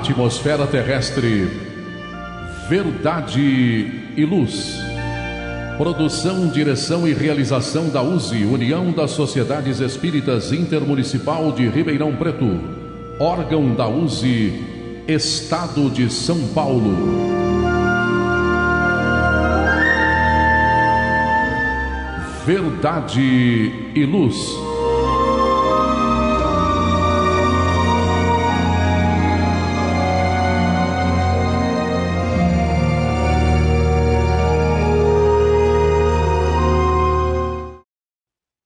Atmosfera terrestre, verdade e luz. Produção, direção e realização da USE, União das Sociedades Espíritas Intermunicipal de Ribeirão Preto. Órgão da USE, Estado de São Paulo. Verdade e luz.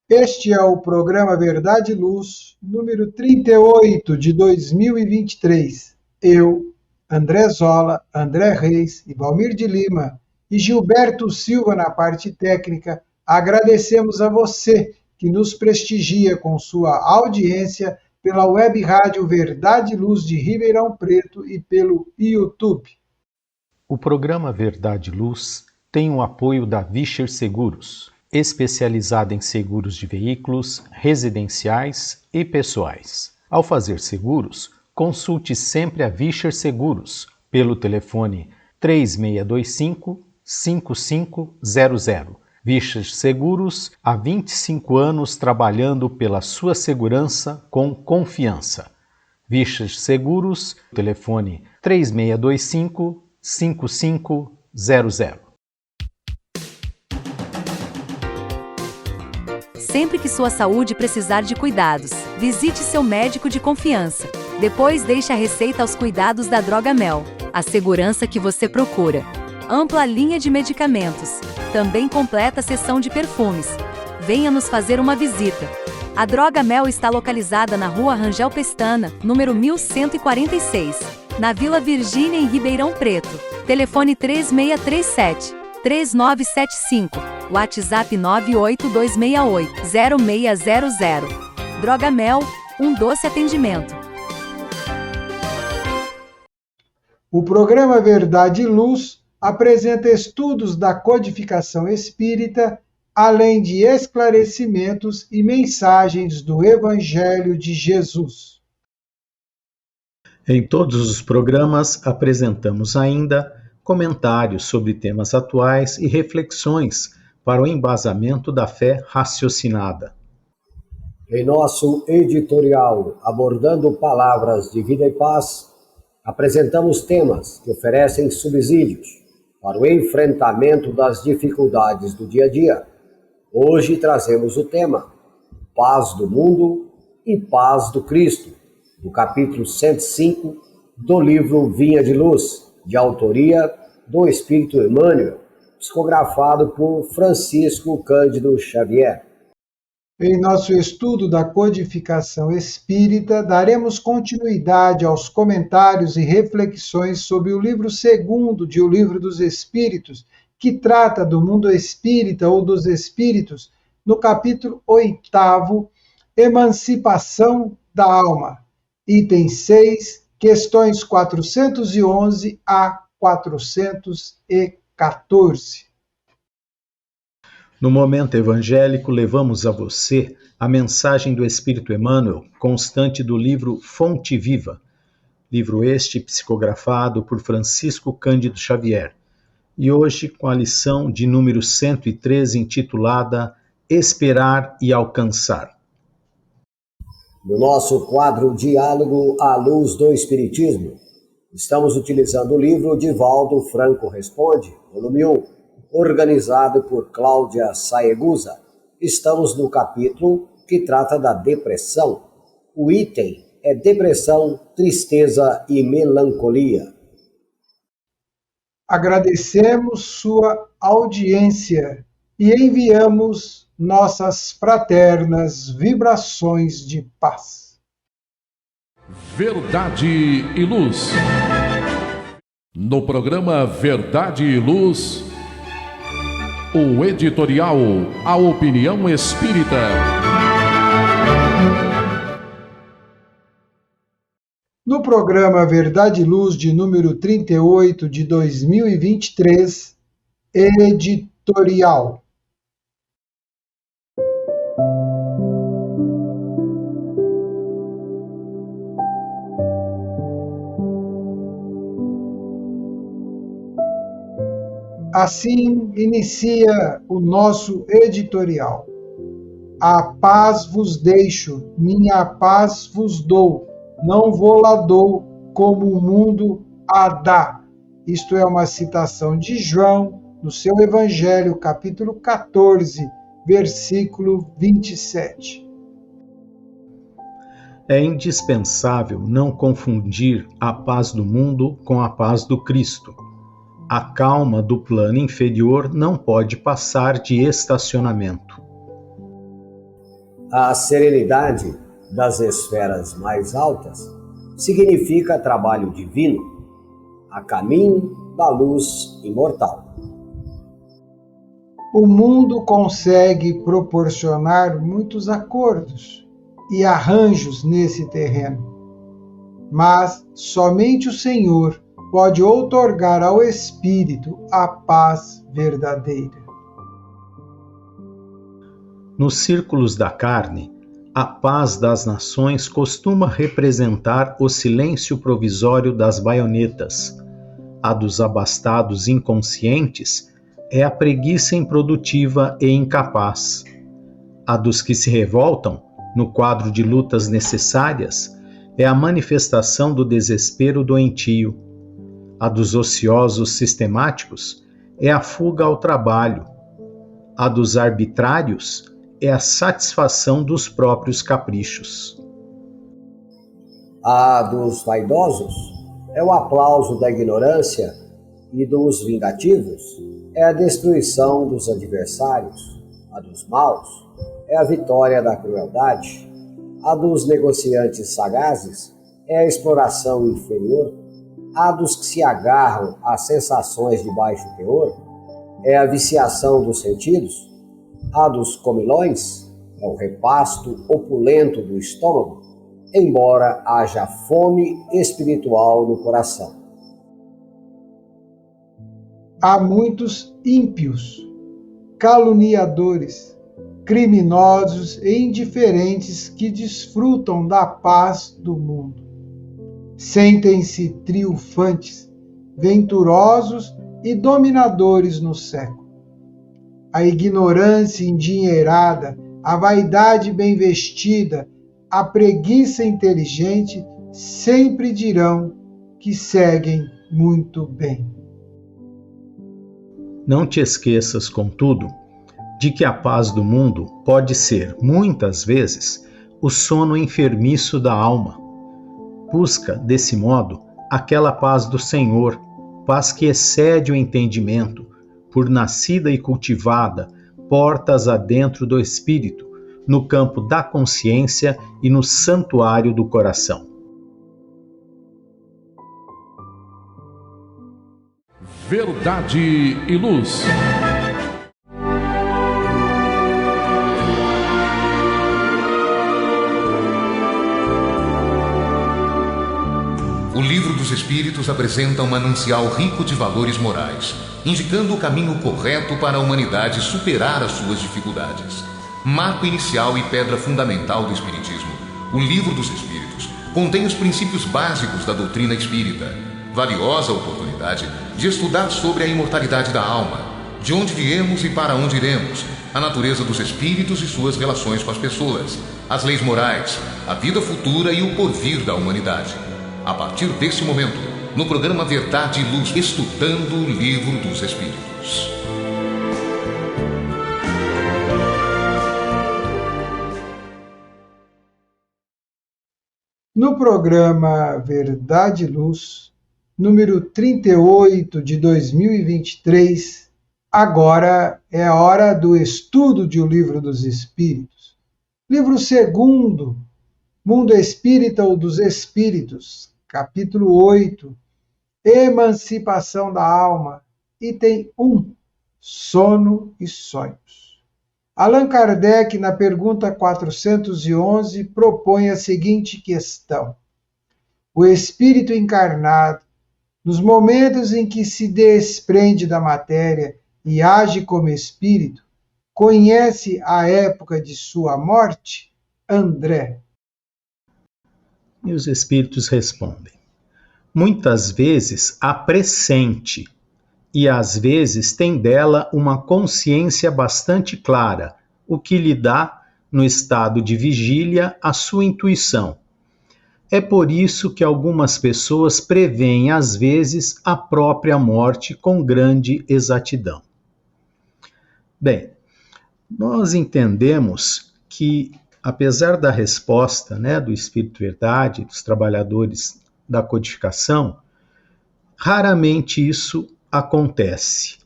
Este é o programa Verdade e Luz, número 38 de 2023. Eu, André Zola, André Reis, Valmir de Lima e Gilberto Silva na parte técnica, agradecemos a você que nos prestigia com sua audiência pela web rádio Verdade e Luz de Ribeirão Preto e pelo YouTube. O programa Verdade e Luz tem o apoio da Vischer Seguros, especializada em seguros de veículos, residenciais e pessoais. Ao fazer seguros, consulte sempre a Vischer Seguros pelo telefone 3625-5500. Vischer Seguros, há 25 anos trabalhando pela sua segurança com confiança. Vischer Seguros, telefone 3625-5500. Sempre que sua saúde precisar de cuidados, visite seu médico de confiança. Depois deixe a receita aos cuidados da Drogamel, a segurança que você procura. Ampla linha de medicamentos, também completa seção de perfumes. Venha nos fazer uma visita. A Drogamel está localizada na Rua Rangel Pestana, número 1146, na Vila Virgínia, em Ribeirão Preto. Telefone 3637-3975. WhatsApp 98268-0600. Drogamel, um doce atendimento. O programa Verdade e Luz apresenta estudos da codificação espírita, além de esclarecimentos e mensagens do Evangelho de Jesus. Em todos os programas apresentamos ainda comentários sobre temas atuais e reflexões para o embasamento da fé raciocinada. Em nosso editorial, abordando palavras de vida e paz, apresentamos temas que oferecem subsídios para o enfrentamento das dificuldades do dia a dia. Hoje trazemos o tema Paz do Mundo e Paz do Cristo, do capítulo 105 do livro Vinha de Luz, de autoria do Espírito Emmanuel, psicografado por Francisco Cândido Xavier. Em nosso estudo da codificação espírita, daremos continuidade aos comentários e reflexões sobre o livro segundo de O Livro dos Espíritos, que trata do mundo espírita ou dos espíritos, no capítulo 8º, Emancipação da Alma, item 6, questões 411 a 414. No momento evangélico, levamos a você a mensagem do Espírito Emmanuel, constante do livro Fonte Viva, livro este psicografado por Francisco Cândido Xavier, e hoje com a lição de número 113, intitulada Esperar e Alcançar. No nosso quadro Diálogo à Luz do Espiritismo, estamos utilizando o livro Divaldo Franco Responde, volume 1, organizado por Cláudia Saegusa. Estamos no capítulo que trata da depressão. O item é depressão, tristeza e melancolia. Agradecemos sua audiência e enviamos nossas fraternas vibrações de paz. Verdade e Luz. No programa Verdade e Luz, o editorial A Opinião Espírita. No programa Verdade e Luz de número 38 de 2023, editorial. Assim inicia o nosso editorial. A paz vos deixo, minha paz vos dou, não vou-la dou como o mundo a dá. Isto é uma citação de João, no seu Evangelho, capítulo 14, versículo 27. É indispensável não confundir a paz do mundo com a paz do Cristo. A calma do plano inferior não pode passar de estacionamento. A serenidade das esferas mais altas significa trabalho divino, a caminho da luz imortal. O mundo consegue proporcionar muitos acordos e arranjos nesse terreno, mas somente o Senhor pode outorgar ao espírito a paz verdadeira. Nos círculos da carne, a paz das nações costuma representar o silêncio provisório das baionetas. A dos abastados inconscientes é a preguiça improdutiva e incapaz. A dos que se revoltam, no quadro de lutas necessárias, é a manifestação do desespero doentio. A dos ociosos sistemáticos é a fuga ao trabalho. A dos arbitrários é a satisfação dos próprios caprichos. A dos vaidosos é o aplauso da ignorância e dos vingativos é a destruição dos adversários. A dos maus é a vitória da crueldade. A dos negociantes sagazes é a exploração inferior. A dos que se agarram às sensações de baixo teor é a viciação dos sentidos. A dos comilões é o repasto opulento do estômago, embora haja fome espiritual no coração. Há muitos ímpios, caluniadores, criminosos e indiferentes que desfrutam da paz do mundo. Sentem-se triunfantes, venturosos e dominadores no século. A ignorância endinheirada, a vaidade bem vestida, a preguiça inteligente sempre dirão que seguem muito bem. Não te esqueças, contudo, de que a paz do mundo pode ser, muitas vezes, o sono enfermiço da alma. Busca, desse modo, aquela paz do Senhor, paz que excede o entendimento, por nascida e cultivada, portas adentro do espírito, no campo da consciência e no santuário do coração. Verdade e Luz. O Livro dos Espíritos apresenta um manancial rico de valores morais, indicando o caminho correto para a humanidade superar as suas dificuldades. Marco inicial e pedra fundamental do Espiritismo, o Livro dos Espíritos contém os princípios básicos da doutrina espírita. Valiosa oportunidade de estudar sobre a imortalidade da alma, de onde viemos e para onde iremos, a natureza dos espíritos e suas relações com as pessoas, as leis morais, a vida futura e o porvir da humanidade. A partir desse momento, no programa Verdade e Luz, estudando o Livro dos Espíritos. No programa Verdade e Luz, número 38 de 2023, agora é a hora do estudo de O Livro dos Espíritos. Livro segundo, Mundo Espírita ou dos Espíritos, capítulo 8, Emancipação da Alma, item 1, Sono e Sonhos. Allan Kardec, na pergunta 411, propõe a seguinte questão: o espírito encarnado, nos momentos em que se desprende da matéria e age como espírito, conhece a época de sua morte? André. E os espíritos respondem: muitas vezes a pressente, e às vezes tem dela uma consciência bastante clara, o que lhe dá, no estado de vigília, a sua intuição. É por isso que algumas pessoas preveem, às vezes, a própria morte com grande exatidão. Bem, nós entendemos que, apesar da resposta, do Espírito Verdade, dos trabalhadores da codificação, raramente isso acontece.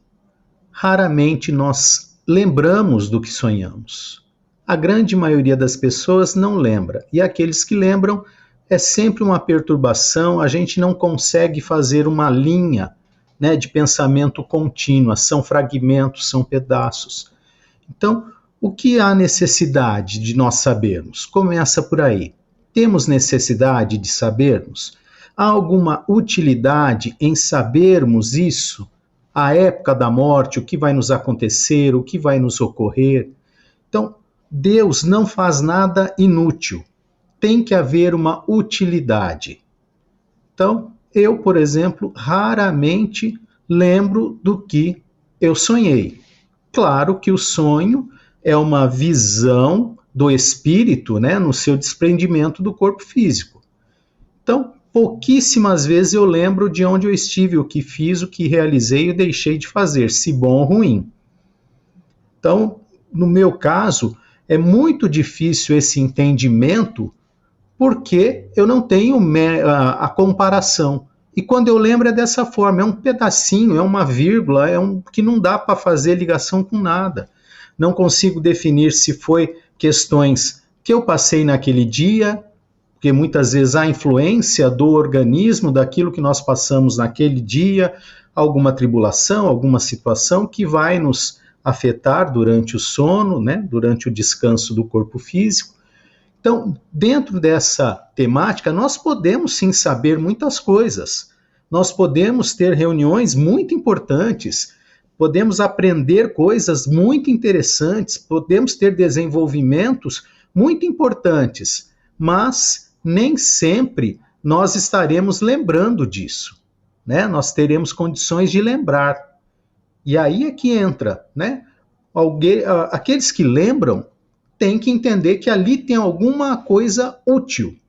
Raramente nós lembramos do que sonhamos. A grande maioria das pessoas não lembra, e aqueles que lembram é sempre uma perturbação, a gente não consegue fazer uma linha, de pensamento contínua, são fragmentos, são pedaços. Então, o que há necessidade de nós sabermos? Começa por aí. Temos necessidade de sabermos? Há alguma utilidade em sabermos isso? A época da morte, o que vai nos acontecer, o que vai nos ocorrer? Então, Deus não faz nada inútil. Tem que haver uma utilidade. Então, eu, por exemplo, raramente lembro do que eu sonhei. Claro que o sonho é uma visão do espírito, no seu desprendimento do corpo físico. Então, pouquíssimas vezes eu lembro de onde eu estive, o que fiz, o que realizei e deixei de fazer, se bom ou ruim. Então, no meu caso, é muito difícil esse entendimento porque eu não tenho a comparação. E quando eu lembro é dessa forma, é um pedacinho, é uma vírgula, que não dá para fazer ligação com nada. Não consigo definir se foi questões que eu passei naquele dia, porque muitas vezes há influência do organismo, daquilo que nós passamos naquele dia, alguma tribulação, alguma situação que vai nos afetar durante o sono, durante o descanso do corpo físico. Então, dentro dessa temática, nós podemos sim saber muitas coisas. Nós podemos ter reuniões muito importantes, podemos aprender coisas muito interessantes, podemos ter desenvolvimentos muito importantes, mas nem sempre nós estaremos lembrando disso, Nós teremos condições de lembrar. E aí é que entra, aqueles que lembram têm que entender que ali tem alguma coisa útil.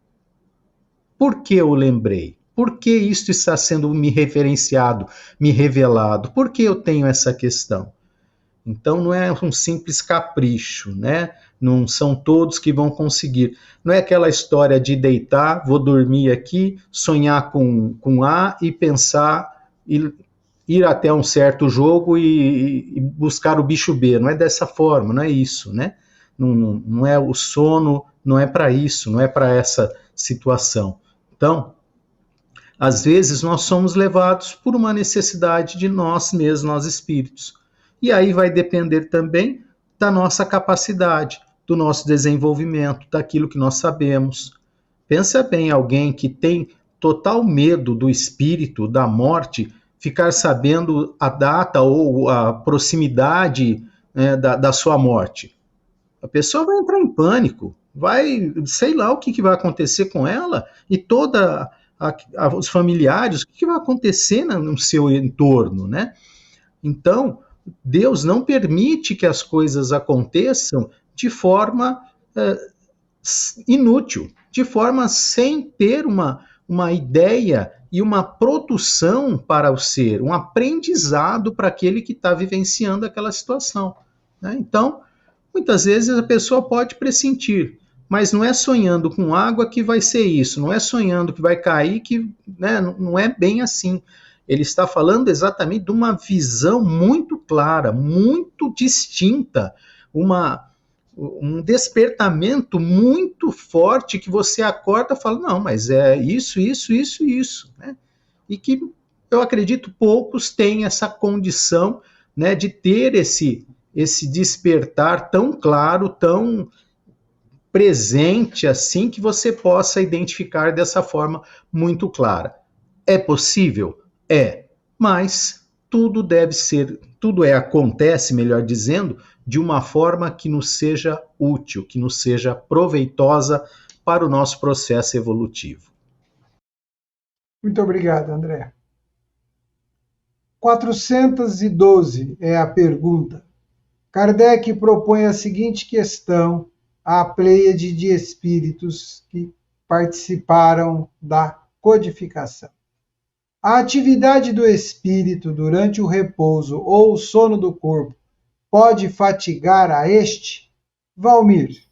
Por que eu lembrei? Por que isto está sendo me referenciado, me revelado? Por que eu tenho essa questão? Então não é um simples capricho, Não são todos que vão conseguir. Não é aquela história de deitar, vou dormir aqui, sonhar com A e pensar, ir até um certo jogo e buscar o bicho B. Não é dessa forma, não é isso, Não é o sono, não é para isso, não é para essa situação. Então, às vezes nós somos levados por uma necessidade de nós mesmos, nós espíritos. E aí vai depender também da nossa capacidade, do nosso desenvolvimento, daquilo que nós sabemos. Pensa bem, alguém que tem total medo do espírito, da morte, ficar sabendo a data ou a proximidade da sua morte. A pessoa vai entrar em pânico, sei lá o que vai acontecer com ela e os familiares, o que vai acontecer no seu entorno, Então, Deus não permite que as coisas aconteçam de forma inútil, de forma sem ter uma ideia e uma produção para o ser, um aprendizado para aquele que está vivenciando aquela situação. Então, muitas vezes a pessoa pode pressentir, mas não é sonhando com água que vai ser isso, não é sonhando que vai cair, que não é bem assim. Ele está falando exatamente de uma visão muito clara, muito distinta, um despertamento muito forte que você acorda e fala, não, mas é isso, E que eu acredito poucos têm essa condição de ter esse despertar tão claro, tão presente assim, que você possa identificar dessa forma muito clara. É possível? É, mas tudo acontece, melhor dizendo, de uma forma que nos seja útil, que nos seja proveitosa para o nosso processo evolutivo. Muito obrigado, André. 412 é a pergunta. Kardec propõe a seguinte questão à pleiade de espíritos que participaram da codificação. A atividade do espírito durante o repouso ou o sono do corpo pode fatigar a este? Valmir.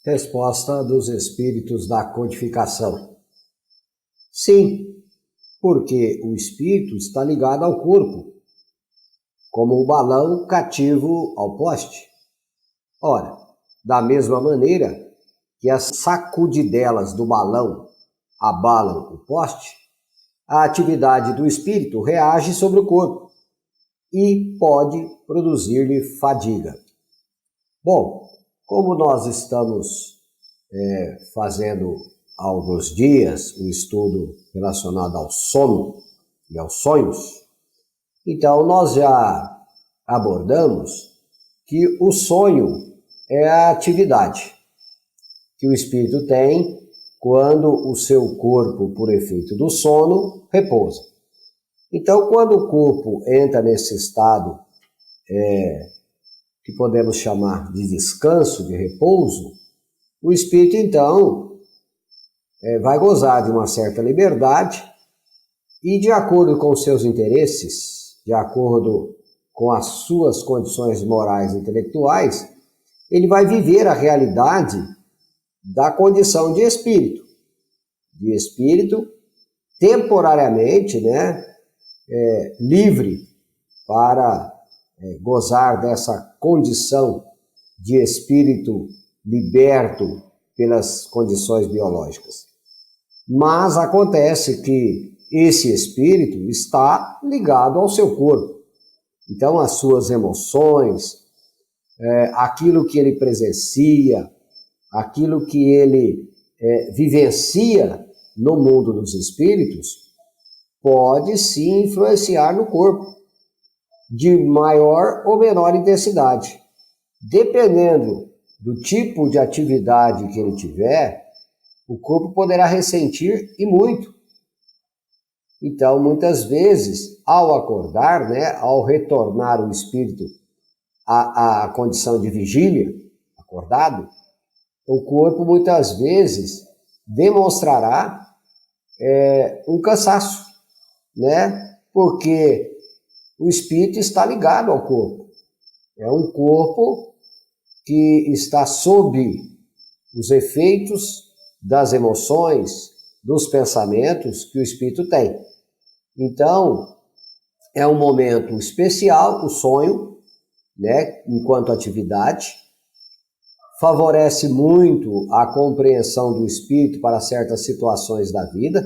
Resposta dos espíritos da codificação. Sim, porque o espírito está ligado ao corpo, como o balão cativo ao poste. Ora, da mesma maneira que as sacudidelas do balão abalam o poste, a atividade do espírito reage sobre o corpo e pode produzir-lhe fadiga. Bom, como nós estamos fazendo há alguns dias um estudo relacionado ao sono e aos sonhos, então nós já abordamos que o sonho é a atividade que o espírito tem quando o seu corpo, por efeito do sono, repousa. Então, quando o corpo entra nesse estado que podemos chamar de descanso, de repouso, o espírito, então, vai gozar de uma certa liberdade e, de acordo com os seus interesses, de acordo com as suas condições morais e intelectuais, ele vai viver a realidade da condição de espírito temporariamente, livre para gozar dessa condição de espírito liberto pelas condições biológicas. Mas acontece que esse espírito está ligado ao seu corpo. Então, as suas emoções, aquilo que ele presencia, aquilo que ele vivencia no mundo dos espíritos, pode sim influenciar no corpo, de maior ou menor intensidade. Dependendo do tipo de atividade que ele tiver, o corpo poderá ressentir e muito. Então, muitas vezes, ao acordar, ao retornar o espírito à condição de vigília, acordado, o corpo muitas vezes demonstrará um cansaço, porque o espírito está ligado ao corpo. É um corpo que está sob os efeitos das emoções, dos pensamentos que o espírito tem. Então, é um momento especial, o sonho, enquanto atividade, favorece muito a compreensão do espírito para certas situações da vida.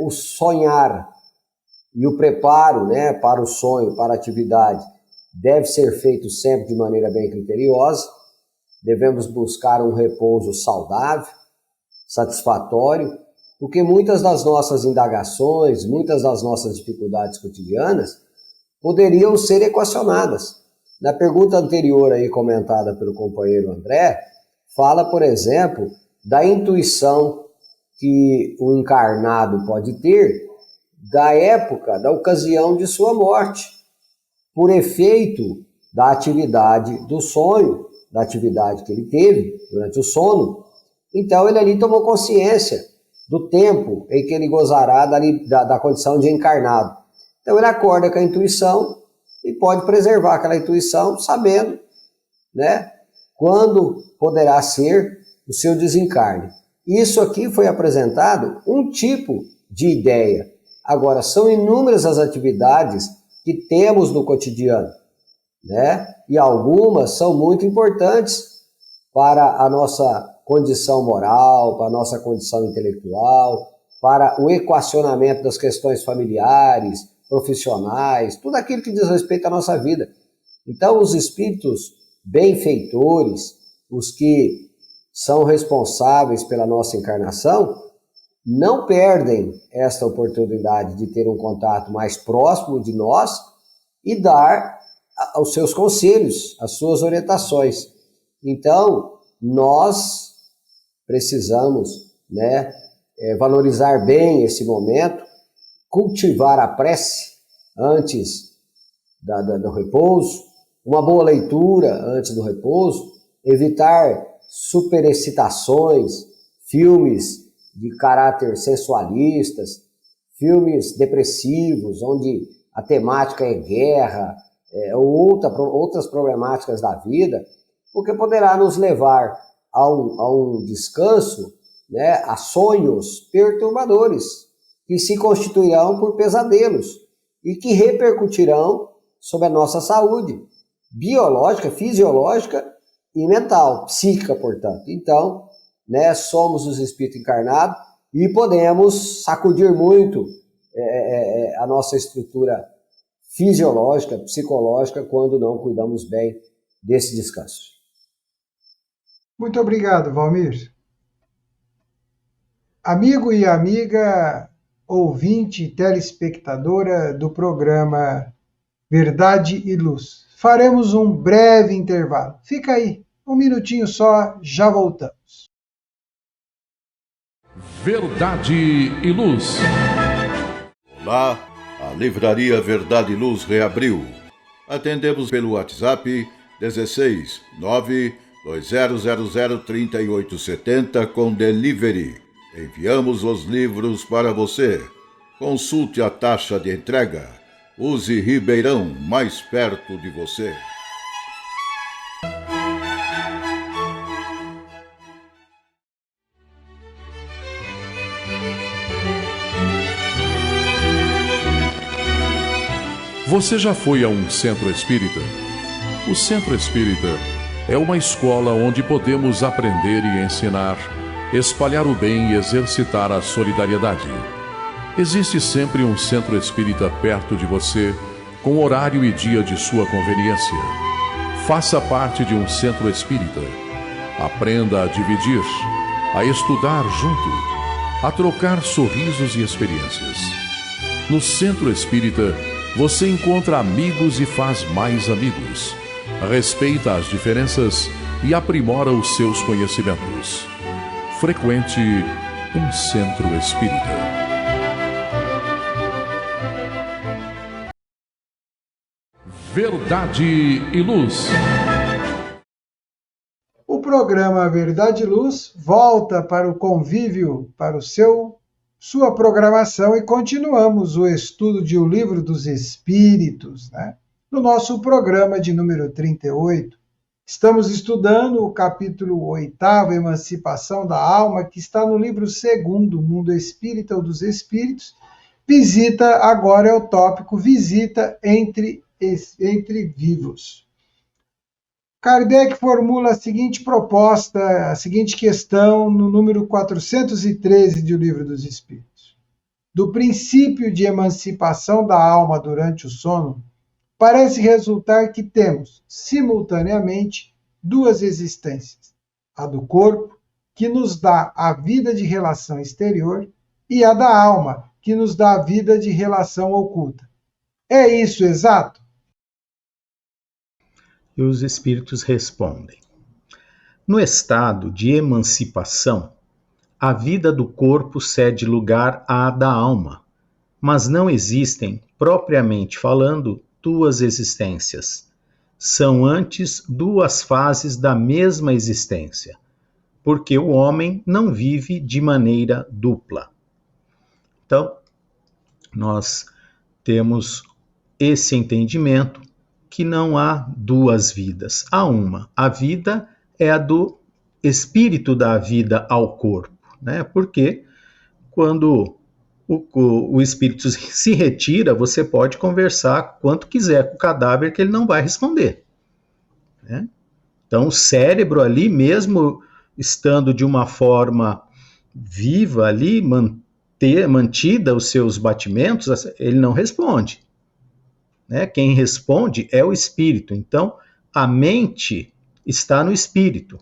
O sonhar e o preparo para o sonho, para a atividade, deve ser feito sempre de maneira bem criteriosa. Devemos buscar um repouso saudável, satisfatório, porque muitas das nossas indagações, muitas das nossas dificuldades cotidianas poderiam ser equacionadas. Na pergunta anterior aí comentada pelo companheiro André, fala, por exemplo, da intuição que o encarnado pode ter da época, da ocasião de sua morte, por efeito da atividade do sonho, da atividade que ele teve durante o sono. Então ele ali tomou consciência do tempo em que ele gozará da condição de encarnado. Então ele acorda com a intuição e pode preservar aquela intuição sabendo, quando poderá ser o seu desencarne. Isso aqui foi apresentado um tipo de ideia. Agora, são inúmeras as atividades que temos no cotidiano, e algumas são muito importantes para a nossa condição moral, para a nossa condição intelectual, para o equacionamento das questões familiares, profissionais, tudo aquilo que diz respeito à nossa vida. Então, os espíritos benfeitores, os que são responsáveis pela nossa encarnação, não perdem esta oportunidade de ter um contato mais próximo de nós e dar os seus conselhos, as suas orientações. Então, nós precisamos valorizar bem esse momento cultivar a prece antes do repouso, uma boa leitura antes do repouso, evitar superexcitações, filmes de caráter sensualistas, filmes depressivos, onde a temática é guerra, ou outras problemáticas da vida, porque poderá nos levar a um descanso, né, a sonhos perturbadores, que se constituirão por pesadelos e que repercutirão sobre a nossa saúde biológica, fisiológica e mental, psíquica, portanto. Então, né, somos os espíritos encarnados e podemos sacudir muito a nossa estrutura fisiológica, psicológica, quando não cuidamos bem desse descanso. Muito obrigado, Valmir. Amigo e amiga, ouvinte e telespectadora do programa Verdade e Luz, faremos um breve intervalo. Fica aí, um minutinho só, já voltamos. Verdade e Luz. Olá, a Livraria Verdade e Luz reabriu. Atendemos pelo WhatsApp 16 92000 3870 com delivery. Enviamos os livros para você. Consulte a taxa de entrega. Use Ribeirão, mais perto de você. Você já foi a um centro espírita? O centro espírita é uma escola onde podemos aprender e ensinar, espalhar o bem e exercitar a solidariedade. Existe sempre um centro espírita perto de você, com horário e dia de sua conveniência. Faça parte de um centro espírita. Aprenda a dividir, a estudar junto, a trocar sorrisos e experiências. No centro espírita, você encontra amigos e faz mais amigos. Respeita as diferenças e aprimora os seus conhecimentos. Frequente um centro espírita. Verdade e Luz. O programa Verdade e Luz volta para o convívio, para sua programação, e continuamos o estudo de O Livro dos Espíritos, né? No nosso programa de número 38. Estamos estudando o capítulo 8º, Emancipação da Alma, que está no livro 2º, Mundo Espírita ou dos Espíritos. Visita, agora é o tópico, visita entre vivos. Kardec formula a seguinte proposta, a seguinte questão no número 413 de O Livro dos Espíritos. Do princípio de emancipação da alma durante o sono, parece resultar que temos, simultaneamente, duas existências. A do corpo, que nos dá a vida de relação exterior, e a da alma, que nos dá a vida de relação oculta. É isso exato? E os espíritos respondem: no estado de emancipação, a vida do corpo cede lugar à da alma, mas não existem, propriamente falando, duas existências. São antes duas fases da mesma existência, porque o homem não vive de maneira dupla. Então, nós temos esse entendimento que não há duas vidas, há uma. A vida é a do espírito da vida ao corpo, né? Porque quando o espírito se retira, você pode conversar quanto quiser com o cadáver que ele não vai responder, né? Então o cérebro ali, mesmo estando de uma forma viva ali, mantida os seus batimentos, ele não responde, né? Quem responde é o espírito. Então a mente está no espírito.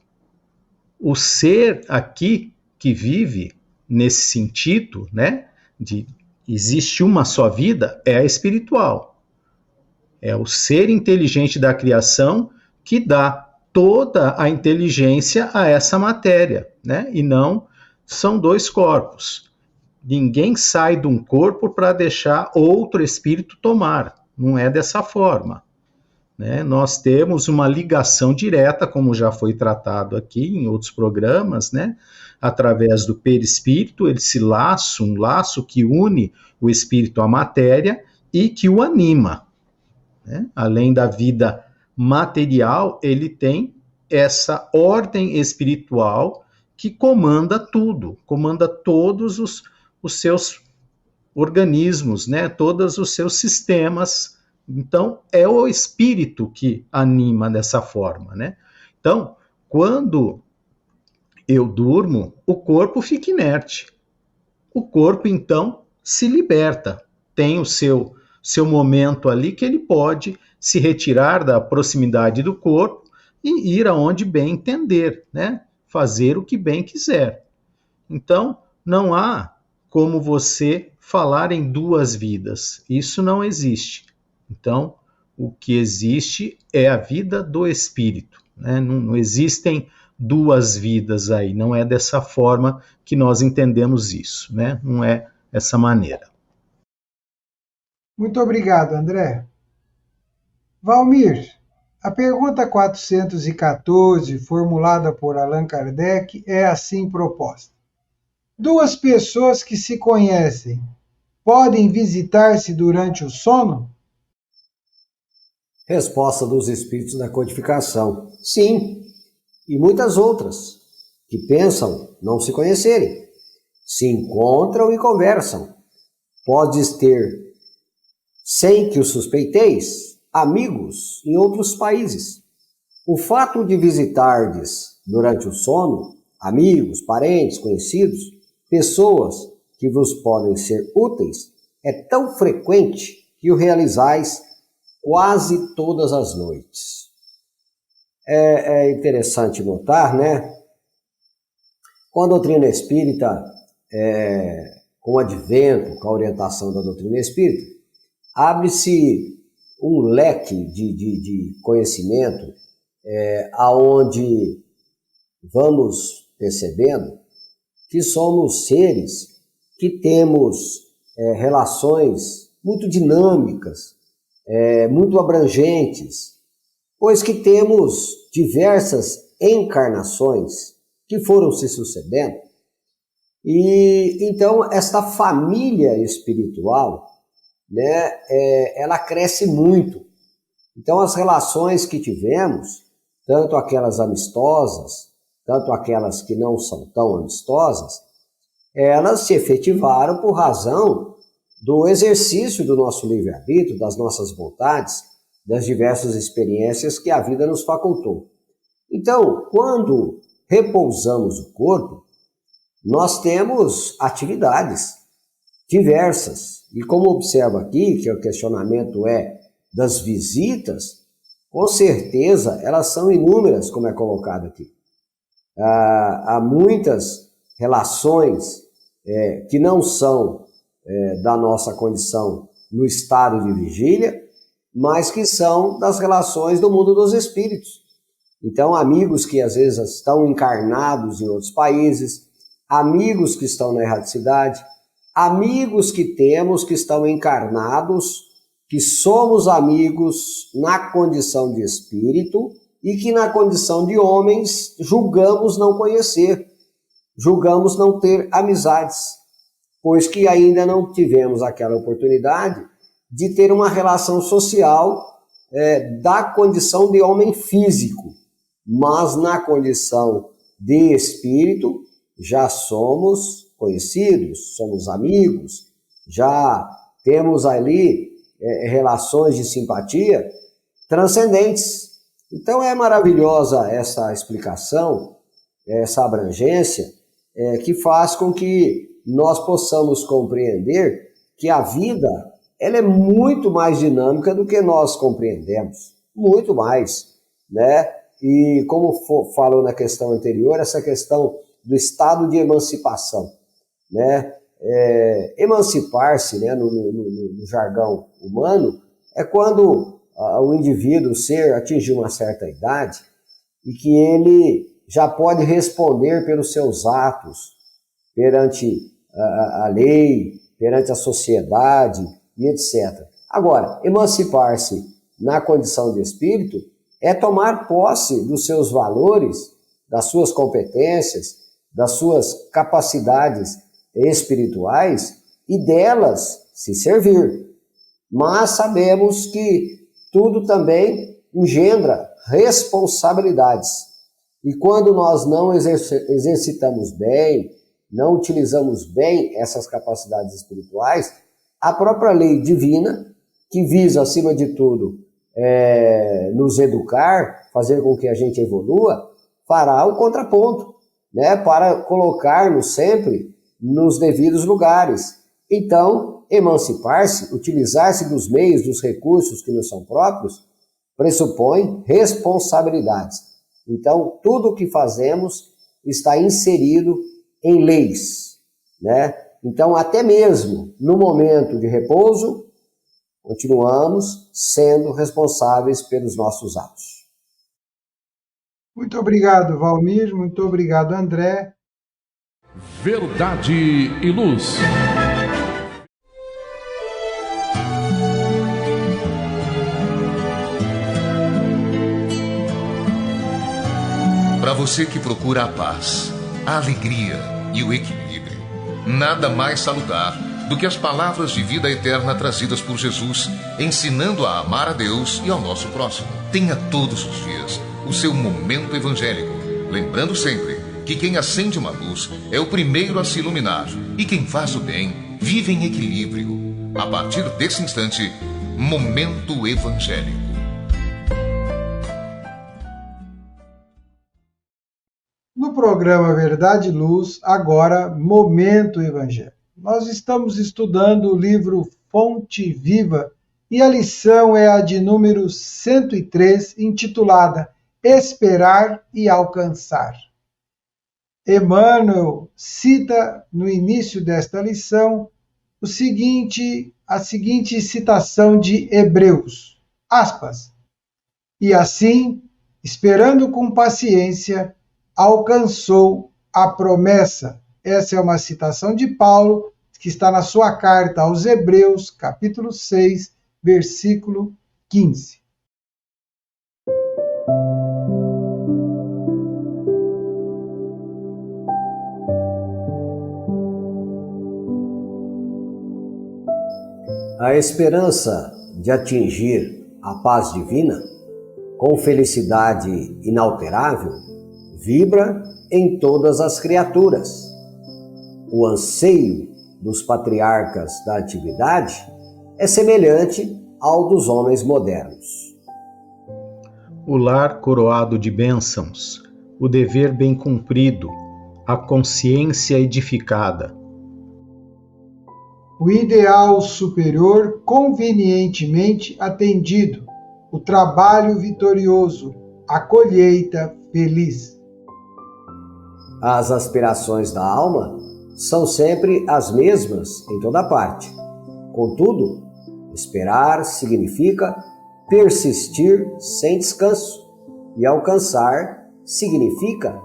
O ser aqui que vive nesse sentido, né, de existe uma só vida, é a espiritual. É o ser inteligente da criação que dá toda a inteligência a essa matéria, né? E não são dois corpos. Ninguém sai de um corpo para deixar outro espírito tomar. Não é dessa forma, né? Nós temos uma ligação direta, como já foi tratado aqui em outros programas, né? Através do perispírito, esse laço, um laço que une o espírito à matéria e que o anima, né? Além da vida material, ele tem essa ordem espiritual que comanda tudo, comanda todos os seus organismos, né? Todos os seus sistemas. Então, é o espírito que anima dessa forma, né? Então, quando eu durmo, o corpo fica inerte. O corpo, então, se liberta. Tem o seu momento ali que ele pode se retirar da proximidade do corpo e ir aonde bem entender, né? Fazer o que bem quiser. Então, não há como você falar em duas vidas. Isso não existe. Então, o que existe é a vida do espírito, né? Não existem duas vidas aí. Não é dessa forma que nós entendemos isso, né? Não é dessa maneira. Muito obrigado, André. Valmir, a pergunta 414, formulada por Allan Kardec, é assim proposta: duas pessoas que se conhecem podem visitar-se durante o sono? Resposta dos espíritos da codificação: sim, e muitas outras que pensam não se conhecerem, se encontram e conversam. Podes ter, sem que o suspeiteis, amigos em outros países. O fato de visitardes durante o sono amigos, parentes, conhecidos, pessoas que vos podem ser úteis, é tão frequente que o realizais quase todas as noites. É interessante notar, né? Com a doutrina espírita, com o advento, com a orientação da doutrina espírita, abre-se um leque de conhecimento aonde vamos percebendo que somos seres que temos relações muito dinâmicas, muito abrangentes, pois que temos diversas encarnações que foram se sucedendo. E então esta família espiritual, né, ela cresce muito. Então as relações que tivemos, tanto aquelas amistosas, tanto aquelas que não são tão amistosas, elas se efetivaram por razão do exercício do nosso livre-arbítrio, das nossas vontades, das diversas experiências que a vida nos facultou. Então, quando repousamos o corpo, nós temos atividades diversas. E como observa aqui, que o questionamento é das visitas, com certeza elas são inúmeras, como é colocado aqui. Há muitas relações que não são da nossa condição no estado de vigília, mas que são das relações do mundo dos espíritos. Então, amigos que às vezes estão encarnados em outros países, amigos que estão na erraticidade, amigos que temos que estão encarnados, que somos amigos na condição de espírito e que na condição de homens julgamos não conhecer, julgamos não ter amizades, pois que ainda não tivemos aquela oportunidade de ter uma relação social da condição de homem físico, mas na condição de espírito já somos conhecidos, somos amigos, já temos ali relações de simpatia transcendentes. Então é maravilhosa essa explicação, essa abrangência, que faz com que nós possamos compreender que a vida ela é muito mais dinâmica do que nós compreendemos, muito mais, né? E como falou na questão anterior, essa questão do estado de emancipação, né? Emancipar-se, né, no jargão humano, é quando o indivíduo, o ser, atinge uma certa idade e que ele já pode responder pelos seus atos perante a lei, perante a sociedade e etc. Agora, emancipar-se na condição de espírito é tomar posse dos seus valores, das suas competências, das suas capacidades espirituais e delas se servir. Mas sabemos que tudo também engendra responsabilidades. E quando nós não exercitamos bem, não utilizamos bem essas capacidades espirituais, a própria lei divina, que visa, acima de tudo, nos educar, fazer com que a gente evolua, fará o contraponto, né, para colocar-nos sempre nos devidos lugares. Então, emancipar-se, utilizar-se dos meios, dos recursos que nos são próprios, pressupõe responsabilidades. Então, tudo o que fazemos está inserido em leis, né? Então, até mesmo no momento de repouso, continuamos sendo responsáveis pelos nossos atos. Muito obrigado, Valmir. Muito obrigado, André. Verdade e Luz. Para você que procura a paz, a alegria e o equilíbrio, nada mais salutar do que as palavras de vida eterna trazidas por Jesus, ensinando a amar a Deus e ao nosso próximo. Tenha todos os dias o seu momento evangélico, lembrando sempre que quem acende uma luz é o primeiro a se iluminar e quem faz o bem vive em equilíbrio. A partir desse instante, Momento Evangélico. No programa Verdade e Luz, agora Momento Evangélico. Nós estamos estudando o livro Fonte Viva e a lição é a de número 103, intitulada Esperar e Alcançar. Emmanuel cita no início desta lição a seguinte citação de Hebreus, aspas, e assim, esperando com paciência, alcançou a promessa. Essa é uma citação de Paulo, que está na sua carta aos Hebreus, capítulo 6, versículo 15. A esperança de atingir a paz divina, com felicidade inalterável, vibra em todas as criaturas. O anseio dos patriarcas da atividade é semelhante ao dos homens modernos. O lar coroado de bênçãos, o dever bem cumprido, a consciência edificada. O ideal superior convenientemente atendido, o trabalho vitorioso, a colheita feliz. As aspirações da alma são sempre as mesmas em toda parte. Contudo, esperar significa persistir sem descanso, e alcançar significa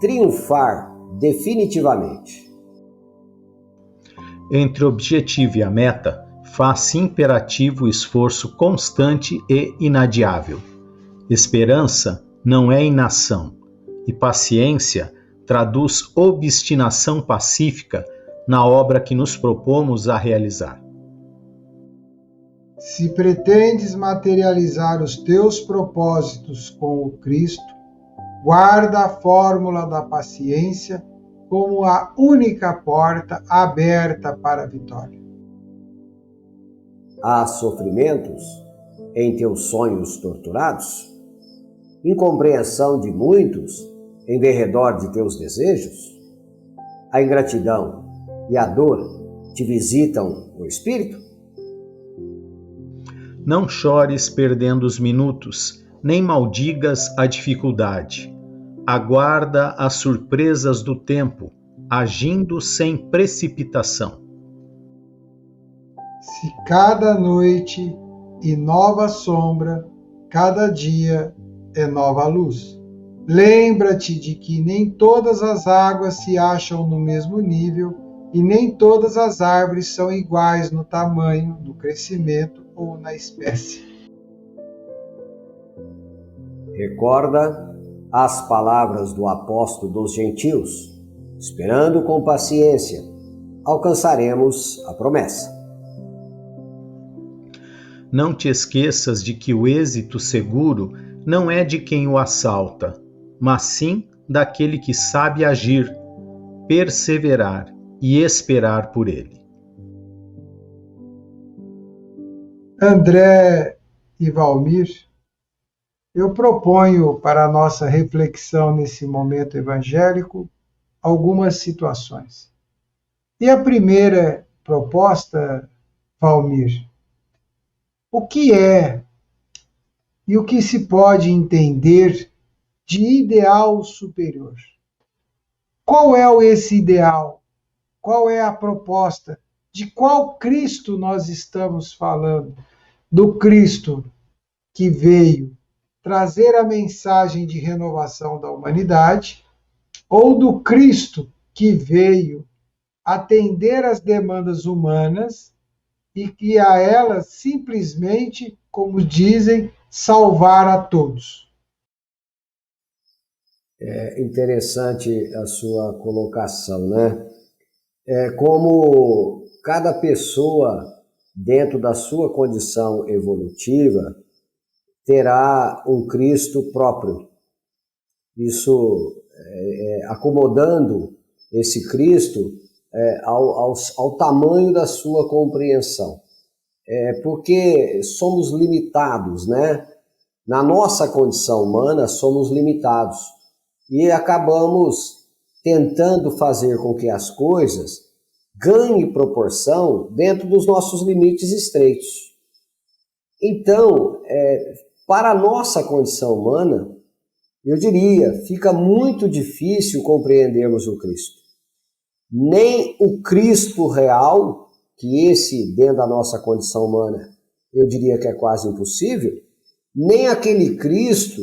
triunfar definitivamente. Entre o objetivo e a meta, faz-se imperativo o esforço constante e inadiável. Esperança não é inação, e paciência traduz obstinação pacífica na obra que nos propomos a realizar. Se pretendes materializar os teus propósitos com o Cristo, guarda a fórmula da paciência como a única porta aberta para a vitória. Há sofrimentos em teus sonhos torturados? Incompreensão de muitos em derredor de teus desejos? A ingratidão e a dor te visitam o espírito? Não chores perdendo os minutos, nem maldigas a dificuldade. Aguarda as surpresas do tempo, agindo sem precipitação. Se cada noite e nova sombra, cada dia é nova luz. Lembra-te de que nem todas as águas se acham no mesmo nível e nem todas as árvores são iguais no tamanho, no crescimento ou na espécie. Recorda as palavras do apóstolo dos gentios. Esperando com paciência, alcançaremos a promessa. Não te esqueças de que o êxito seguro não é de quem o assalta, mas sim daquele que sabe agir, perseverar e esperar por ele. André e Valmir, eu proponho para a nossa reflexão nesse momento evangélico algumas situações. E a primeira proposta, Valmir, o que é e o que se pode entender de ideal superior? Qual é esse ideal? Qual é a proposta? De qual Cristo nós estamos falando? Do Cristo que veio trazer a mensagem de renovação da humanidade, ou do Cristo que veio atender às demandas humanas e que a elas simplesmente, como dizem, salvar a todos? É interessante a sua colocação, né? É como cada pessoa, dentro da sua condição evolutiva, terá um Cristo próprio. Isso acomodando esse Cristo ao tamanho da sua compreensão. Porque somos limitados, né? Na nossa condição humana, somos limitados. E acabamos tentando fazer com que as coisas ganhem proporção dentro dos nossos limites estreitos. Então, para a nossa condição humana, eu diria, fica muito difícil compreendermos o Cristo. Nem o Cristo real, que esse dentro da nossa condição humana, eu diria que é quase impossível, nem aquele Cristo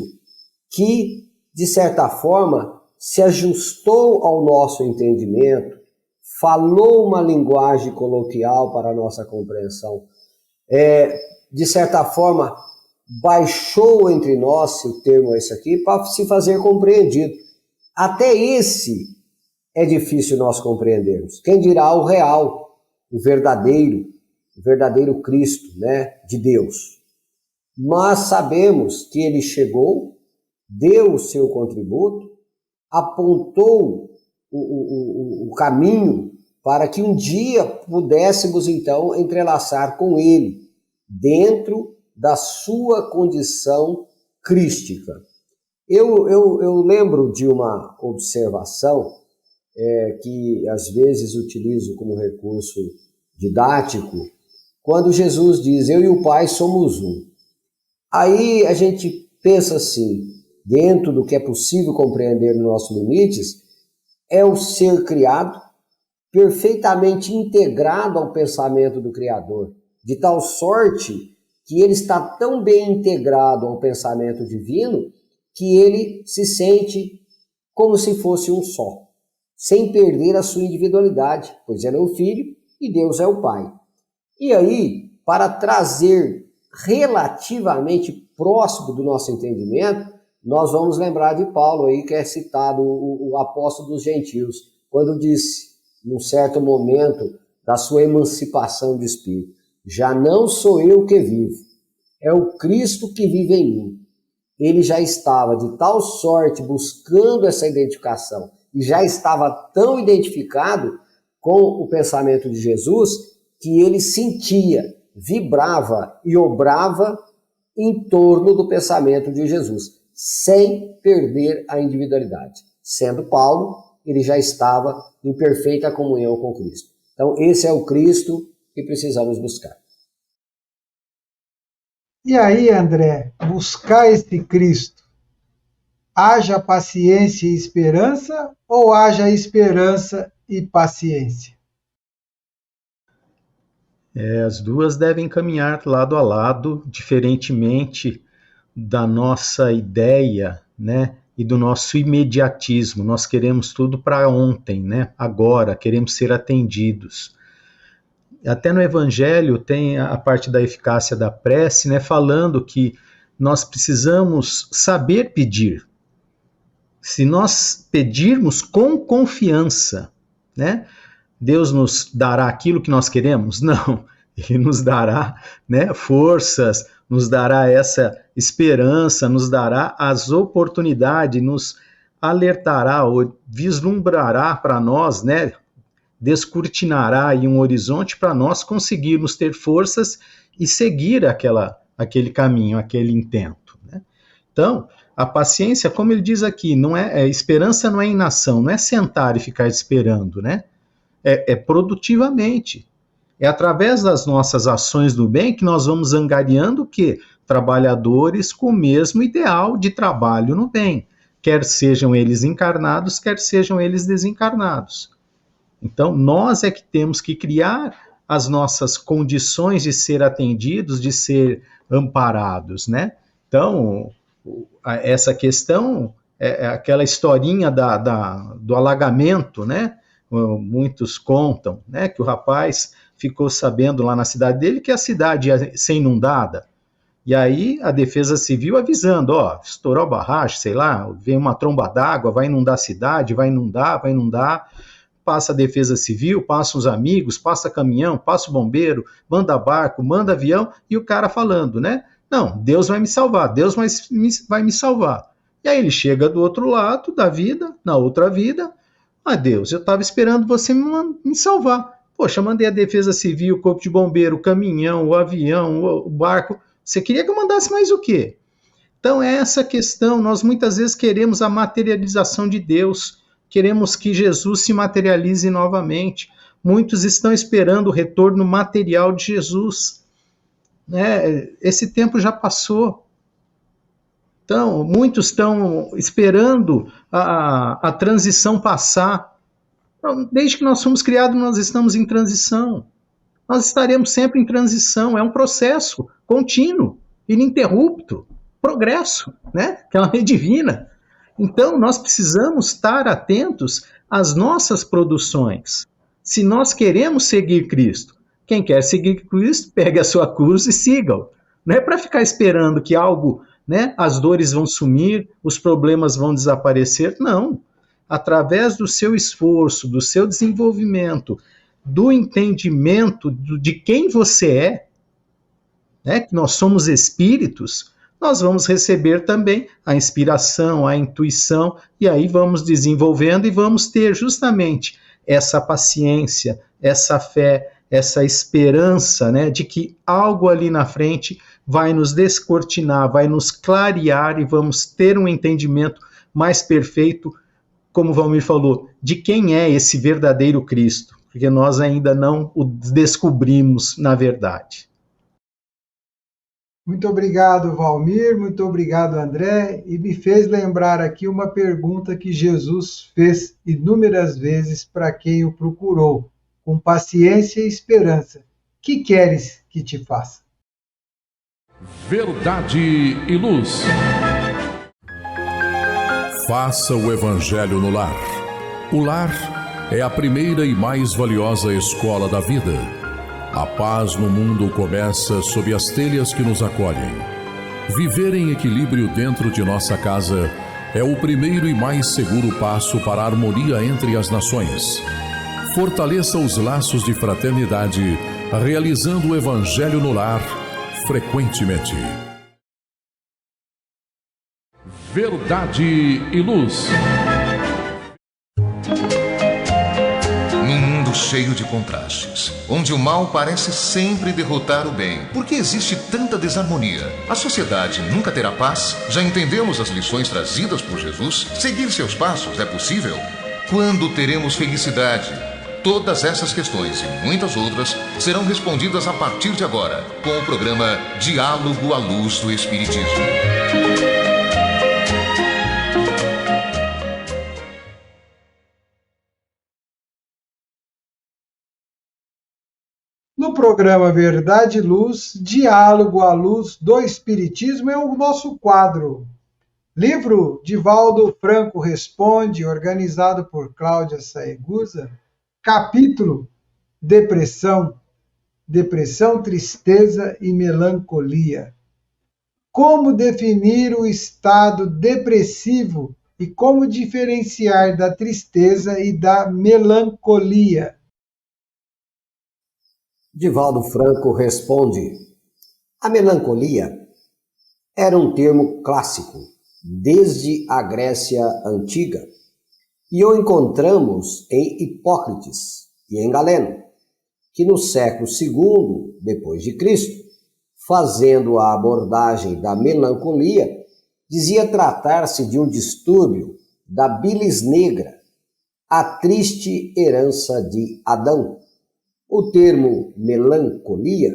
que, de certa forma, se ajustou ao nosso entendimento, falou uma linguagem coloquial para a nossa compreensão, de certa forma, baixou entre nós, se o termo é esse aqui, para se fazer compreendido. Até esse é difícil nós compreendermos. Quem dirá o real, o verdadeiro Cristo, né, de Deus. Mas sabemos que ele chegou, deu o seu contributo, apontou o caminho para que um dia pudéssemos, então, entrelaçar com ele, dentro da sua condição crística. Eu lembro de uma observação que, às vezes, utilizo como recurso didático, quando Jesus diz, eu e o Pai somos um. Aí a gente pensa assim, dentro do que é possível compreender nos nossos limites, é o ser criado, perfeitamente integrado ao pensamento do Criador, de tal sorte que ele está tão bem integrado ao pensamento divino que ele se sente como se fosse um só, sem perder a sua individualidade, pois ele é o Filho e Deus é o Pai. E aí, para trazer relativamente próximo do nosso entendimento, nós vamos lembrar de Paulo aí, que é citado, o apóstolo dos gentios, quando disse, num certo momento da sua emancipação de espírito, já não sou eu que vivo, é o Cristo que vive em mim. Ele já estava de tal sorte buscando essa identificação e já estava tão identificado com o pensamento de Jesus que ele sentia, vibrava e obrava em torno do pensamento de Jesus, sem perder a individualidade. Sendo Paulo, ele já estava em perfeita comunhão com Cristo. Então, esse é o Cristo que precisamos buscar. E aí, André, buscar esse Cristo, haja paciência e esperança ou haja esperança e paciência? As duas devem caminhar lado a lado, diferentemente da nossa ideia, né, e do nosso imediatismo. Nós queremos tudo para ontem, né? Agora, queremos ser atendidos. Até no Evangelho tem a parte da eficácia da prece, né? Falando que nós precisamos saber pedir. Se nós pedirmos com confiança, né? Deus nos dará aquilo que nós queremos? Não. Ele nos dará, né, forças, nos dará essa esperança, nos dará as oportunidades, nos alertará ou vislumbrará para nós, né, descortinará aí um horizonte para nós conseguirmos ter forças e seguir aquele caminho, aquele intento, né? Então, a paciência, como ele diz aqui, não esperança não é inação, não é sentar e ficar esperando, né? É produtivamente. É através das nossas ações do bem que nós vamos angariando o quê? Trabalhadores com o mesmo ideal de trabalho no bem, quer sejam eles encarnados, quer sejam eles desencarnados. Então, nós é que temos que criar as nossas condições de ser atendidos, de ser amparados, né? Então, essa questão é aquela historinha do alagamento, né? Muitos contam, né, que o rapaz ficou sabendo lá na cidade dele que a cidade ia ser inundada. E aí a Defesa Civil avisando, estourou a barragem, sei lá, vem uma tromba d'água, vai inundar a cidade, vai inundar. Passa a Defesa Civil, passa os amigos, passa caminhão, passa o bombeiro, manda barco, manda avião, e o cara falando, né? Não, Deus vai me salvar, Deus vai me salvar. E aí ele chega do outro lado da vida, na outra vida, Deus, eu estava esperando você me salvar. Poxa, mandei a Defesa Civil, o Corpo de Bombeiro, o caminhão, o avião, o barco. Você queria que eu mandasse mais o quê? Então é essa questão, nós muitas vezes queremos a materialização de Deus, queremos que Jesus se materialize novamente. Muitos estão esperando o retorno material de Jesus, né? Esse tempo já passou. Então, muitos estão esperando a transição passar. Desde que nós fomos criados, nós estamos em transição. Nós estaremos sempre em transição. É um processo contínuo, ininterrupto, progresso, né? Que é uma lei divina. Então, nós precisamos estar atentos às nossas produções. Se nós queremos seguir Cristo, quem quer seguir Cristo, pegue a sua cruz e siga-o. Não é para ficar esperando que algo, né, as dores vão sumir, os problemas vão desaparecer. Não. Através do seu esforço, do seu desenvolvimento, do entendimento de quem você é, né, que nós somos espíritos, nós vamos receber também a inspiração, a intuição, e aí vamos desenvolvendo e vamos ter justamente essa paciência, essa fé, essa esperança, né, de que algo ali na frente vai nos descortinar, vai nos clarear e vamos ter um entendimento mais perfeito, como o Valmir falou, de quem é esse verdadeiro Cristo, porque nós ainda não o descobrimos na verdade. Muito obrigado, Valmir, muito obrigado, André, e me fez lembrar aqui uma pergunta que Jesus fez inúmeras vezes para quem o procurou, com paciência e esperança. Que queres que te faça? Verdade e luz. Faça o Evangelho no lar. O lar é a primeira e mais valiosa escola da vida. A paz no mundo começa sob as telhas que nos acolhem. Viver em equilíbrio dentro de nossa casa é o primeiro e mais seguro passo para a harmonia entre as nações. Fortaleça os laços de fraternidade, realizando o Evangelho no lar frequentemente. Verdade e luz. Num mundo cheio de contrastes, onde o mal parece sempre derrotar o bem, por que existe tanta desarmonia? A sociedade nunca terá paz? Já entendemos as lições trazidas por Jesus? Seguir seus passos é possível? Quando teremos felicidade? Todas essas questões e muitas outras serão respondidas a partir de agora, com o programa Diálogo à Luz do Espiritismo. No programa Verdade e Luz, Diálogo à Luz do Espiritismo é o nosso quadro. Livro Divaldo Franco Responde, organizado por Cláudia Saegusa, capítulo Depressão, Depressão, Tristeza e Melancolia. Como definir o estado depressivo e como diferenciar da tristeza e da melancolia? Divaldo Franco responde: a melancolia era um termo clássico desde a Grécia Antiga e o encontramos em Hipócrates e em Galeno, que no século II depois de Cristo, fazendo a abordagem da melancolia, dizia tratar-se de um distúrbio da bilis negra, a triste herança de Adão. O termo melancolia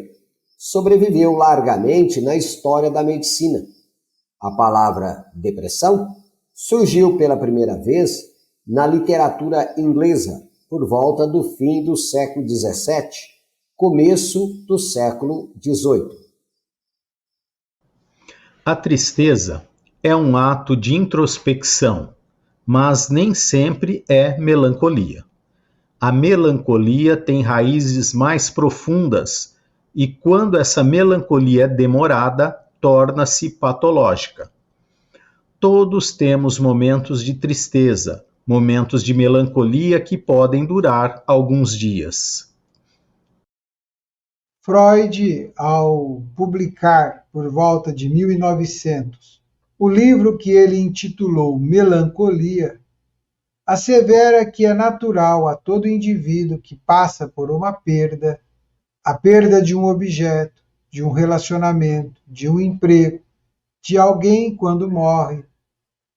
sobreviveu largamente na história da medicina. A palavra depressão surgiu pela primeira vez na literatura inglesa por volta do fim do século XVII, começo do século XVIII. A tristeza é um ato de introspecção, mas nem sempre é melancolia. A melancolia tem raízes mais profundas e, quando essa melancolia é demorada, torna-se patológica. Todos temos momentos de tristeza, momentos de melancolia que podem durar alguns dias. Freud, ao publicar por volta de 1900 o livro que ele intitulou Melancolia, assevera que é natural a todo indivíduo que passa por uma perda, a perda de um objeto, de um relacionamento, de um emprego, de alguém quando morre.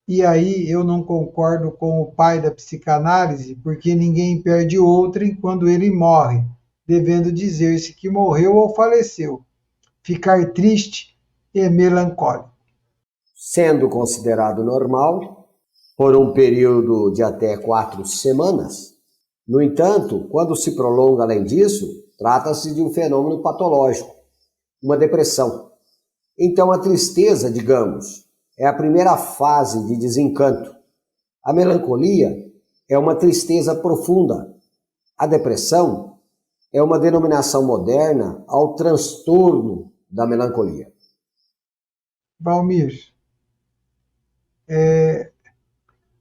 E aí eu não concordo com o pai da psicanálise, porque ninguém perde outrem quando ele morre, devendo dizer-se que morreu ou faleceu. Ficar triste é melancólico. Sendo considerado normal por um período de até 4 semanas. No entanto, quando se prolonga além disso, trata-se de um fenômeno patológico, uma depressão. Então a tristeza, digamos, é a primeira fase de desencanto. A melancolia é uma tristeza profunda. A depressão é uma denominação moderna ao transtorno da melancolia. Valmir,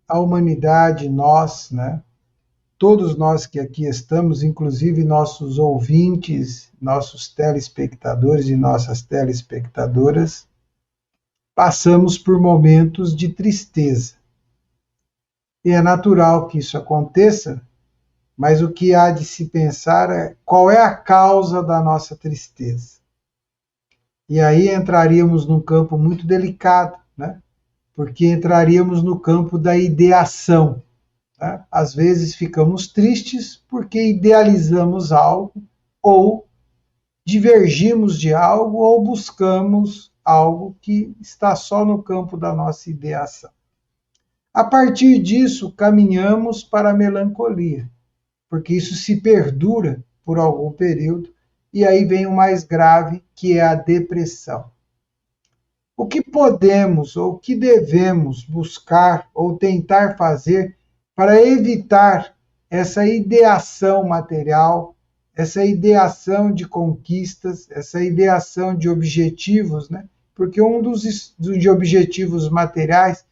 a humanidade, nós, né? Todos nós que aqui estamos, inclusive nossos ouvintes, nossos telespectadores e nossas telespectadoras, passamos por momentos de tristeza. E é natural que isso aconteça, mas o que há de se pensar é qual é a causa da nossa tristeza. E aí entraríamos num campo muito delicado, né? Porque entraríamos no campo da ideação. Né? Às vezes ficamos tristes porque idealizamos algo, ou divergimos de algo, ou buscamos algo que está só no campo da nossa ideação. A partir disso, caminhamos para a melancolia, porque isso se perdura por algum período, e aí vem o mais grave, que é a depressão. O que podemos ou o que devemos buscar ou tentar fazer para evitar essa ideação material, essa ideação de conquistas, essa ideação de objetivos, né? Porque de objetivos materiais,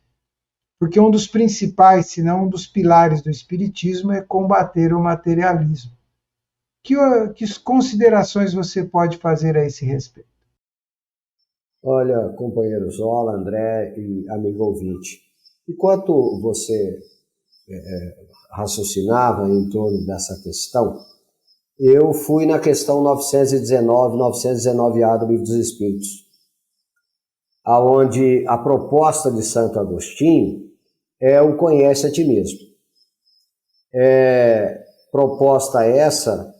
porque um dos principais, se não um dos pilares do espiritismo é combater o materialismo. Que considerações você pode fazer a esse respeito? Olha, companheiro Zola, André e amigo ouvinte, enquanto você raciocinava em torno dessa questão, eu fui na questão 919A do Livro dos Espíritos, aonde a proposta de Santo Agostinho é o conhece a ti mesmo. Proposta essa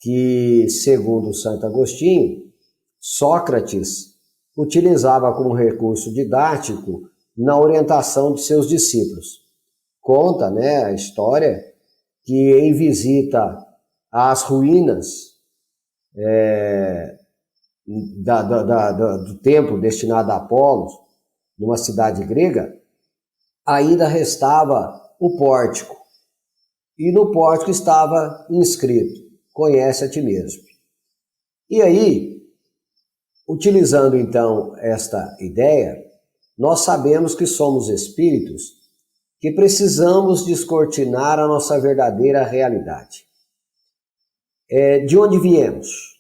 que, segundo Santo Agostinho, Sócrates utilizava como recurso didático na orientação de seus discípulos. Conta, né, a história que em visita às ruínas do templo destinado a Apolo, numa cidade grega, ainda restava o pórtico. E no pórtico estava inscrito: conhece a ti mesmo. E aí, utilizando então esta ideia, nós sabemos que somos espíritos que precisamos descortinar a nossa verdadeira realidade. De onde viemos?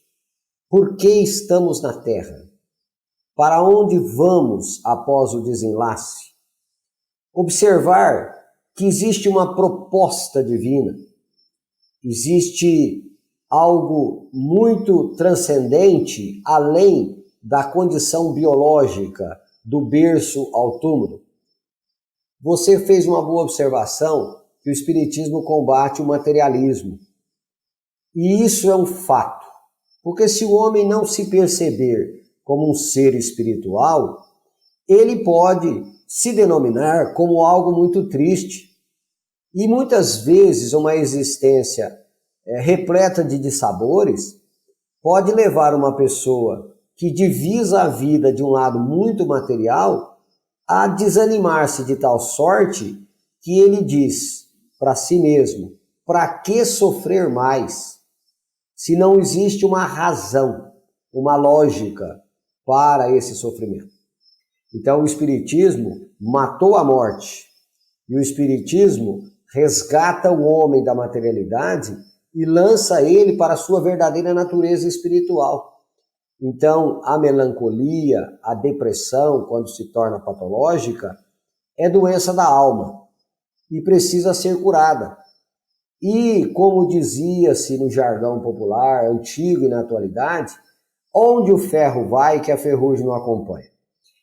Por que estamos na Terra? Para onde vamos após o desenlace? Observar que existe uma proposta divina, existe algo muito transcendente além da condição biológica do berço ao túmulo. Você fez uma boa observação que o Espiritismo combate o materialismo. E isso é um fato, porque se o homem não se perceber como um ser espiritual, ele pode se denominar como algo muito triste. E muitas vezes uma existência repleta de dissabores pode levar uma pessoa que divisa a vida de um lado muito material a desanimar-se de tal sorte que ele diz para si mesmo: para que sofrer mais, se não existe uma razão, uma lógica para esse sofrimento? Então o Espiritismo matou a morte, e o Espiritismo resgata o homem da materialidade e lança ele para a sua verdadeira natureza espiritual. Então, a melancolia, a depressão, quando se torna patológica, é doença da alma e precisa ser curada. E, como dizia-se no jargão popular, antigo e na atualidade, onde o ferro vai que a ferrugem não acompanha.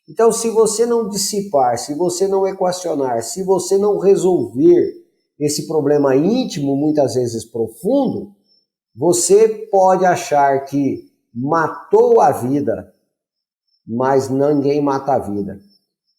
Então, se você não dissipar, se você não equacionar, se você não resolver esse problema íntimo, muitas vezes profundo, você pode achar que matou a vida, mas ninguém mata a vida.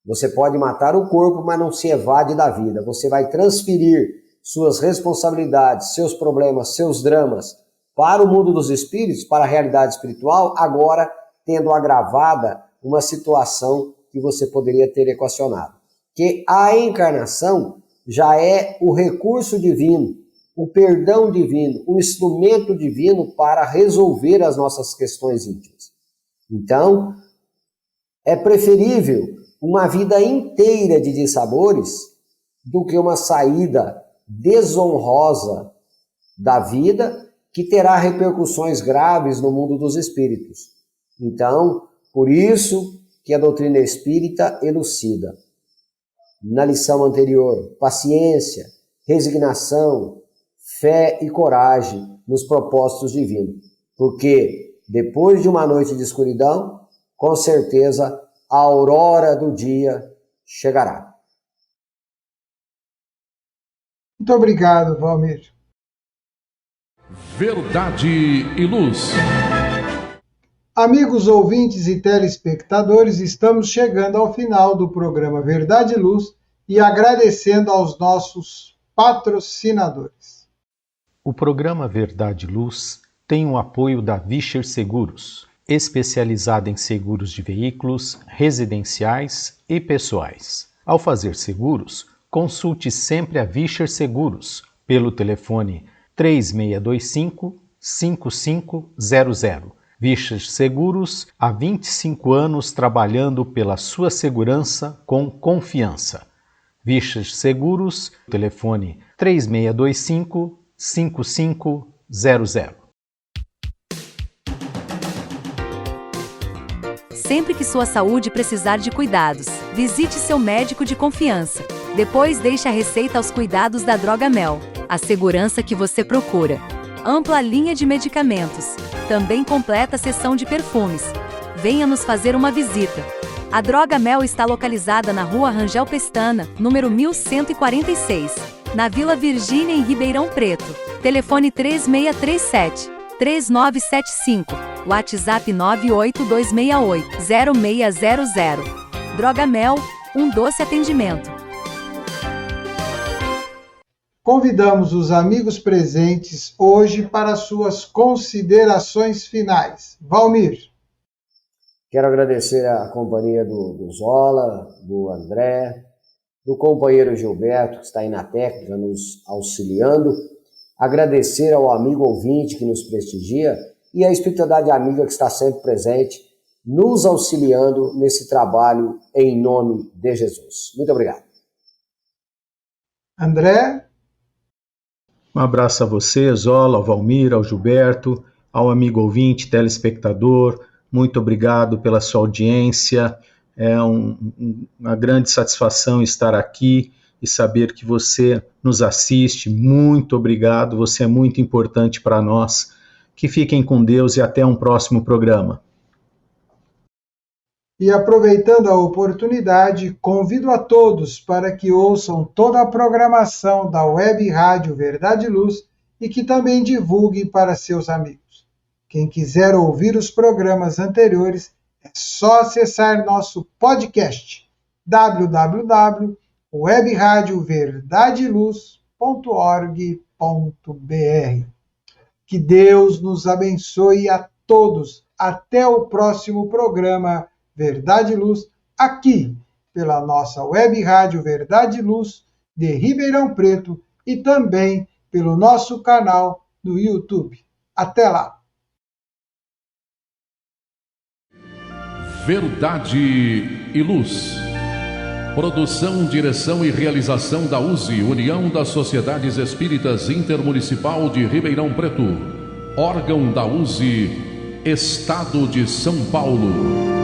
Você pode matar o corpo, mas não se evade da vida. Você vai transferir suas responsabilidades, seus problemas, seus dramas para o mundo dos espíritos, para a realidade espiritual, agora tendo agravada uma situação que você poderia ter equacionado. Que a encarnação já é o recurso divino, o perdão divino, o instrumento divino para resolver as nossas questões íntimas. Então, é preferível uma vida inteira de dissabores do que uma saída desonrosa da vida que terá repercussões graves no mundo dos espíritos. Então, por isso que a doutrina espírita elucida. Na lição anterior, paciência, resignação, fé e coragem nos propósitos divinos. Porque depois de uma noite de escuridão, com certeza a aurora do dia chegará. Muito obrigado, Valmir. Verdade e Luz. Amigos ouvintes e telespectadores, estamos chegando ao final do programa Verdade e Luz e agradecendo aos nossos patrocinadores. O programa Verdade e Luz tem o apoio da Vischer Seguros, especializada em seguros de veículos, residenciais e pessoais. Ao fazer seguros, consulte sempre a Vischer Seguros pelo telefone 3625-5500. Vischer Seguros, há 25 anos trabalhando pela sua segurança com confiança. Vischer Seguros, telefone 3625-5500. Sempre que sua saúde precisar de cuidados, visite seu médico de confiança. Depois deixe a receita aos cuidados da Droga Mel, a segurança que você procura. Ampla linha de medicamentos. Também completa a seção de perfumes. Venha nos fazer uma visita. A Droga Mel está localizada na Rua Rangel Pestana, número 1146, na Vila Virgínia, em Ribeirão Preto. Telefone 3637-3975. WhatsApp 98268-0600. Droga Mel, um doce atendimento. Convidamos os amigos presentes hoje para suas considerações finais. Valmir. Quero agradecer a companhia do Zola, do André, do companheiro Gilberto, que está aí na técnica, nos auxiliando. Agradecer ao amigo ouvinte que nos prestigia e à espiritualidade amiga que está sempre presente, nos auxiliando nesse trabalho em nome de Jesus. Muito obrigado. André? Um abraço a você, Zola, ao Valmir, ao Gilberto, ao amigo ouvinte, telespectador. Muito obrigado pela sua audiência. É uma grande satisfação estar aqui e saber que você nos assiste. Muito obrigado, você é muito importante para nós. Que fiquem com Deus e até um próximo programa. E aproveitando a oportunidade, convido a todos para que ouçam toda a programação da Web Rádio Verdade e Luz e que também divulguem para seus amigos. Quem quiser ouvir os programas anteriores, é só acessar nosso podcast www.webradioverdadeluz.org.br. Que Deus nos abençoe a todos. Até o próximo programa Verdade e Luz, aqui pela nossa Web Rádio Verdade e Luz de Ribeirão Preto e também pelo nosso canal no YouTube. Até lá! Verdade e Luz. Produção, direção e realização da USE, União das Sociedades Espíritas Intermunicipal de Ribeirão Preto. Órgão da USE, Estado de São Paulo.